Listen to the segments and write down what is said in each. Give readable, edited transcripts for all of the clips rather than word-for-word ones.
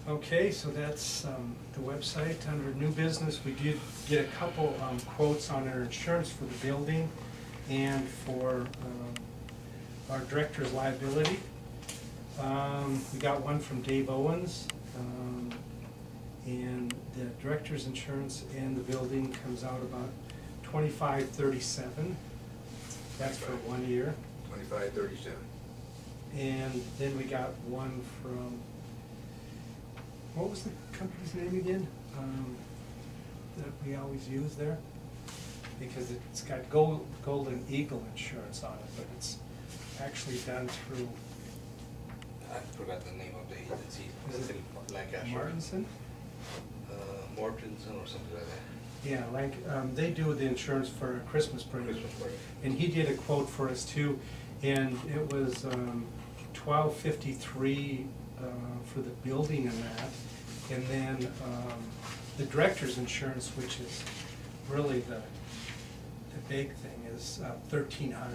Okay, so that's the website. Under new business, we did get a couple quotes on our insurance for the building and for our director's liability. We got one from Dave Owens, and the director's insurance and the building comes out about $25.37. That's for 1 year. $25.37. And then we got one from, what was the company's name again, that we always use there? Because it's got Golden Eagle insurance on it, but it's actually done through. I forgot the name of the agency. Is it Lancaster? Martinson? Mortensen or something like that. Yeah, they do the insurance for Christmas parade. Christmas parade. And he did a quote for us too, and it was $12.53 for the building and that. And then the director's insurance, which is really the big thing, is $1,300.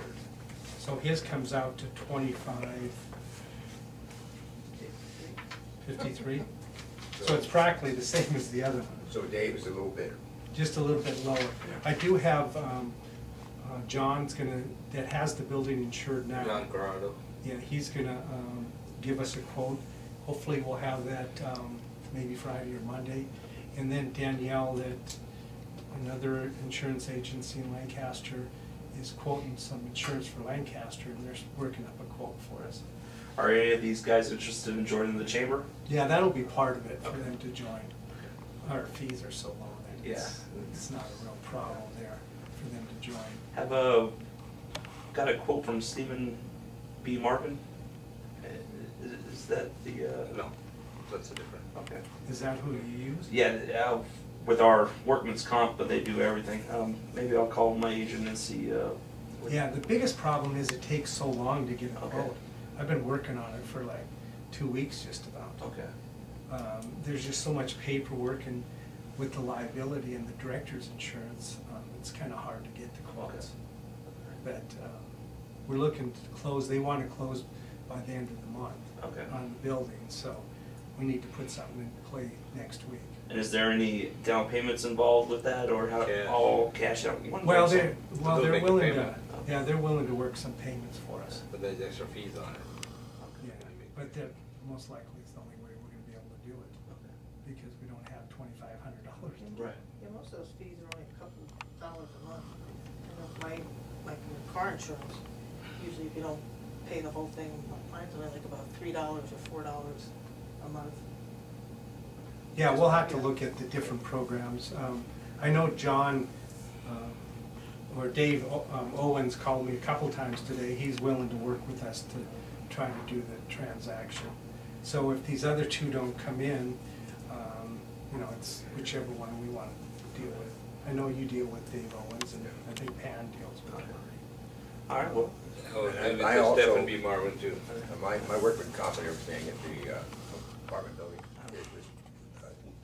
So his comes out to $25.53. So it's practically the same as the other one. So Dave is a little better. Just a little bit lower. I do have John's that has the building insured now. John Corrado. Yeah, he's gonna give us a quote. Hopefully we'll have that maybe Friday or Monday. And then Danielle, that another insurance agency in Lancaster, is quoting some insurance for Lancaster, and they're working up a quote for us. Are any of these guys interested in joining the chamber? Yeah, that'll be part of it for them to join. Our fees are so low that it's not a real problem there for them to join. Have got a quote from Stephen B. Marvin. Is that the? No, that's a different. Okay. Is that who you use? Yeah, with our workman's comp, but they do everything. Maybe I'll call my agent and see. Yeah, the biggest problem is it takes so long to get a quote. I've been working on it for like 2 weeks just about. Okay. There's just so much paperwork, and with the liability and the director's insurance, it's kind of hard to get the quotes. Okay. But we're looking to close. They want to close by the end of the month on the building, so we need to put something into play next week. And is there any down payments involved with that, or how all cash out? Well, they're willing to. Yeah, they're willing to work some payments for us. But there's extra fees on it. Yeah, but that most likely is the only way we're going to be able to do it, because we don't have $2,500. Right. Yeah, most of those fees are only a couple dollars a month. And like your car insurance, usually if you don't pay the whole thing, mine's only like about $3 or $4 a month. Yeah, we'll have to look at the different programs. I know John or Dave Owens called me a couple times today. He's willing to work with us to try to do the transaction. So if these other two don't come in, you know, it's whichever one we want to deal with. I know you deal with Dave Owens, and I think Pan deals with him. All right. Well. And I also, Stephen B. Marvin too. My workman comp and everything at the apartment building is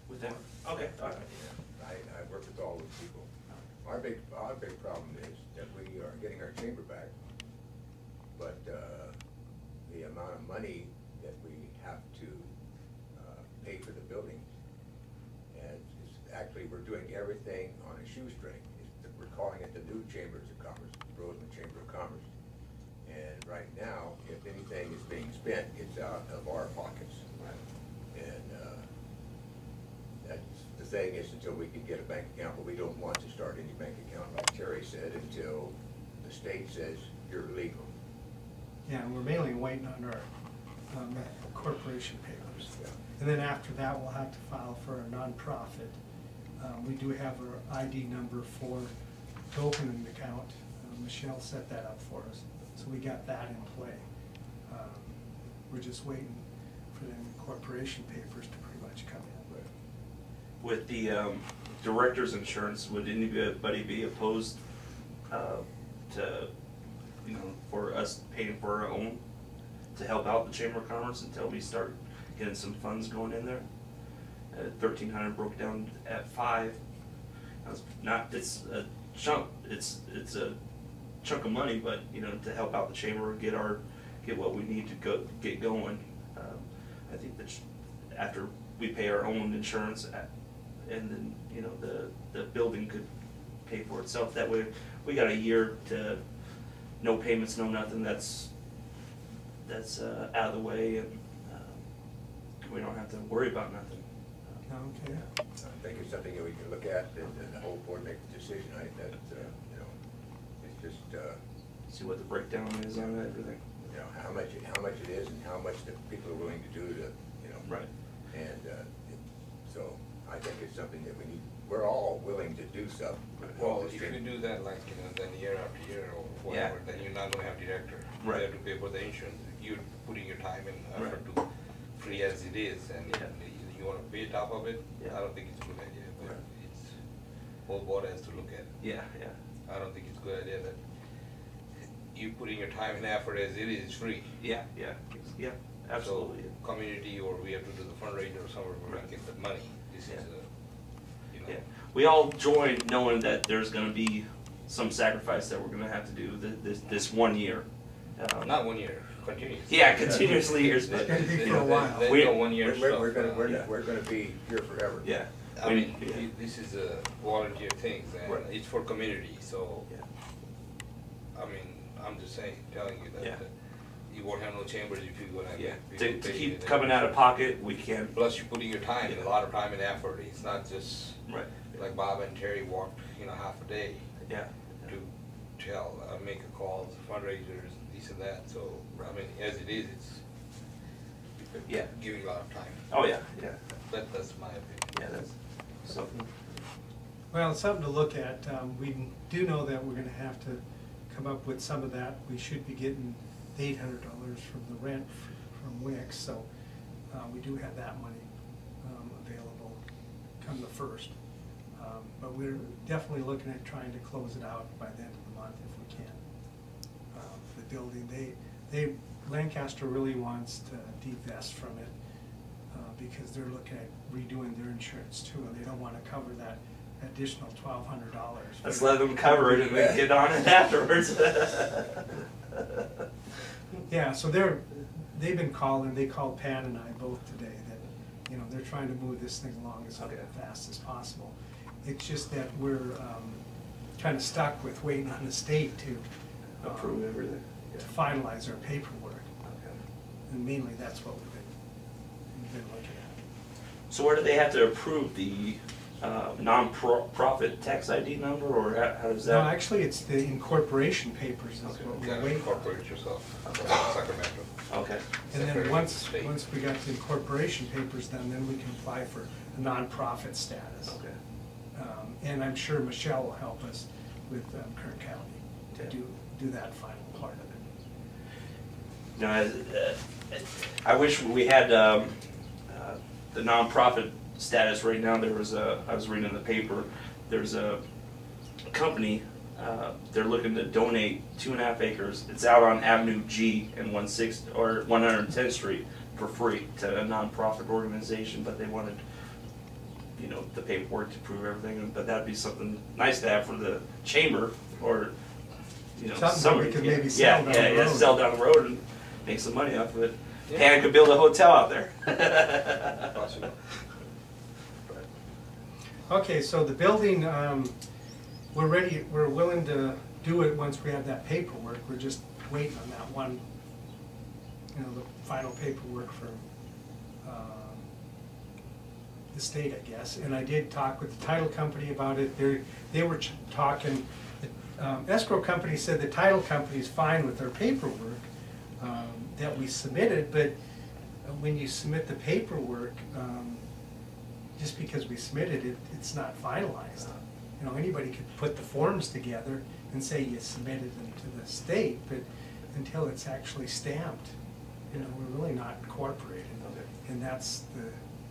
with them. Okay. All right. I work with all those people. Our big problem is that we are getting our chamber back, but the amount of money that we have to pay for the building, and actually we're doing everything on a shoestring. We're calling it the new Chambers of Commerce, Rosamond Chamber of Commerce. And right now, if anything is being spent, it's out of our pockets. And that's the thing is, until we can get a bank account, but we don't want to start any bank account, like Terry said, until the state says you're legal. Yeah, and we're mainly waiting on our corporation papers. Yeah. And then after that, we'll have to file for a nonprofit. We do have our ID number to open an account. Michelle set that up for us. So we got that in play. We're just waiting for them corporation papers to pretty much come in. With the director's insurance, would anybody be opposed to, you know, for us paying for our own to help out the Chamber of Commerce until we start getting some funds going in there? 1,300 broke down at 5. That's not. It's a chunk. It's a chunk of money, but you know, to help out the chamber, get what we need to get going. I think that after we pay our own insurance and then, you know, the building could pay for itself. That way, we got a year to, no payments, no nothing, that's out of the way, and we don't have to worry about nothing. Okay. I think it's something that we can look at, and the whole board make the decision, that, you know, it's just, See what the breakdown is on everything. you know, how much it is and how much the people are willing to do to, you know. Right. And, so, I think it's something that we're all willing to do stuff. Well, if you do that, like, you know, then year after year or whatever, then you're not gonna have director. Right. You have to pay for the insurance. You're putting your time and effort to free as it is, and you wanna pay top of it, I don't think it's a good idea, but it's, whole board has to look at it. Yeah, yeah. I don't think it's a good idea that you putting your time and effort as it is free. Yeah, yeah, yeah, absolutely. So, community, or we have to do the fundraiser or somewhere where we get the money. This is you know. Yeah, we all join knowing that there's gonna be some sacrifice that we're gonna have to do this 1 year. Not 1 year, continuously. Yeah, continuously years, but. It's gonna be for a while. Then We- go 1 year stuff. We're gonna be here forever. Yeah. I mean, this is a volunteer thing, and Right. it's for community, so, Yeah. I mean, I'm just saying, telling you Yeah. that you won't have no chambers if you're gonna Yeah, get to people pay keep you. coming out of pocket, we can't. Plus, you're putting your time, a lot of time and effort. It's not just Right. like Bob and Terry walked, you know, half a day Yeah. to tell, make a calls, fundraisers, this and that. So, I mean, as it is, it's giving a lot of time. Oh, yeah, yeah. That's my opinion. Yeah, that's something. Well, it's something to look at. We do know that we're gonna have to come up with some of that. We should be getting $800 from the rent from Wix, so we do have that money available come the 1st. But we're definitely looking at trying to close it out by the end of the month if we can. The building, Lancaster really wants to divest from it because they're looking at redoing their insurance too, and they don't want to cover that additional $1,200. Let's let them cover it and then get on it afterwards. Yeah, so they've been calling, they called Pat and I both today that, you know, they're trying to move this thing along as fast as possible. It's just that we're kind of stuck with waiting on the state to Approve everything. to finalize our paperwork. Okay. And mainly that's what we've been looking at. So where do they have to approve the non-profit tax ID number, or how does that? No, actually, it's the incorporation papers is Okay. what You we're gotta waiting for. incorporate yourself, Sacramento. Okay. And then Separate once state. we got the incorporation papers done, then we can apply for a nonprofit status. Okay. And I'm sure Michelle will help us with Kern County to Okay. do that final part of it. You know, I wish we had the nonprofit status right now. I was reading in the paper, there's a company, they're looking to donate 2.5 acres. It's out on Avenue G and 110th Street for free to a nonprofit organization, but they wanted, you know, the paperwork to prove everything. But that'd be something nice to have for the chamber, or, you know, Something somebody we could yeah, maybe sell down the road. sell down the road and make some money off of it. Yeah. Pan could build a hotel out there. Possible. Okay, so the building, we're willing to do it once we have that paperwork. We're just waiting on that one, you know, the final paperwork from the state, I guess. And I did talk with the title company about it. They were talking, the escrow company said the title company's fine with their paperwork that we submitted, but when you submit the paperwork, just because we submitted it, it's not finalized. You know, anybody could put the forms together and say you submitted them to the state, but until it's actually stamped, you know, we're really not incorporated. And that's the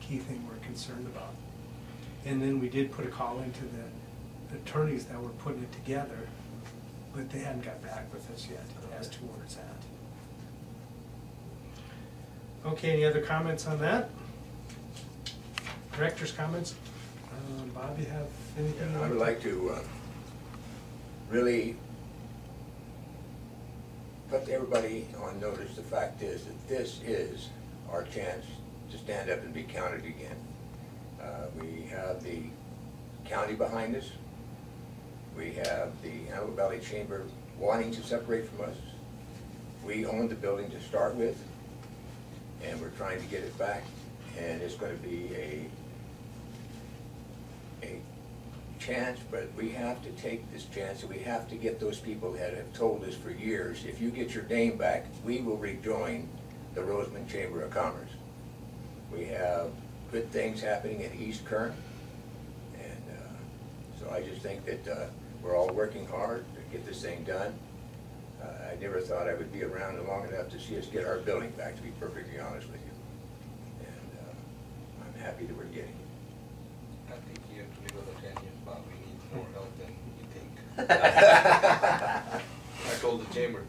key thing we're concerned about. And then we did put a call into the attorneys that were putting it together, but they hadn't got back with us yet as to where it's at. Okay, any other comments on that? Director's comments? Bob, you have anything? I would like to really put everybody on notice. The fact is that this is our chance to stand up and be counted again. We have the county behind us. We have the Antelope Valley Chamber wanting to separate from us. We own the building to start with, and we're trying to get it back, and it's going to be a chance, but we have to take this chance, and we have to get those people that have told us for years, if you get your name back, we will rejoin the Rosamond Chamber of Commerce. We have good things happening in East Kern, and so I just think that we're all working hard to get this thing done. I never thought I would be around long enough to see us get our building back, to be perfectly honest with you. And I'm happy that we're getting it. I think you have to live with 10 years, Bob. We need more help than you think. I told the chamber,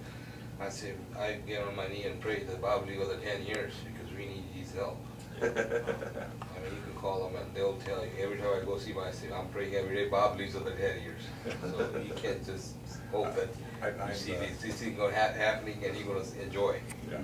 I said, I get on my knee and pray that Bob live with 10 years because we need his help. I mean, you can call them and they'll tell you. Every time I go see him, I say, I'm praying every day Bob lives with 10 years. So you can't just hope that you see this thing happening and you're going to enjoy. Yeah.